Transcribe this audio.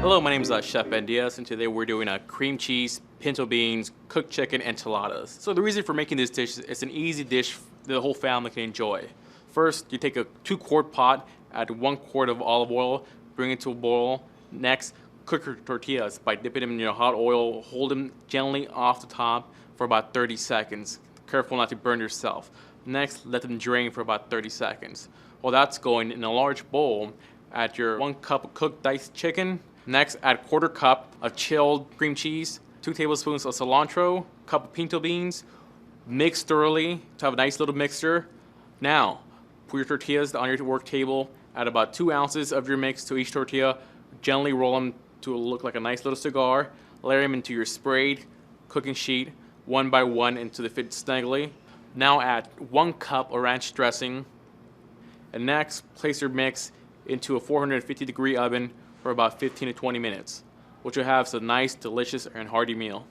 Hello, my name is Chef Ben Diaz, and today we're doing a cream cheese, pinto beans, cooked chicken enchiladas. So the reason for making this dish is it's an easy dish the whole family can enjoy. First, you take a 2-quart pot, add 1 quart of olive oil, bring it to a boil. Next, cook your tortillas by dipping them in your hot oil, hold them gently off the top for about 30 seconds. Careful not to burn yourself. Next, let them drain for about 30 seconds. While that's going, in a large bowl, add your 1 cup of cooked diced chicken. Next, add 1/4 cup of chilled cream cheese, 2 tablespoons of cilantro, cup of pinto beans. Mix thoroughly to have a nice little mixture. Now, put your tortillas on your work table. Add about 2 ounces of your mix to each tortilla. Gently roll them to look like a nice little cigar. Layer them into your sprayed cooking sheet, one by one, until they fit snugly. Now add 1 cup of ranch dressing. And next, place your mix into a 450-degree oven for about 15 to 20 minutes, which will have a nice, delicious, and hearty meal.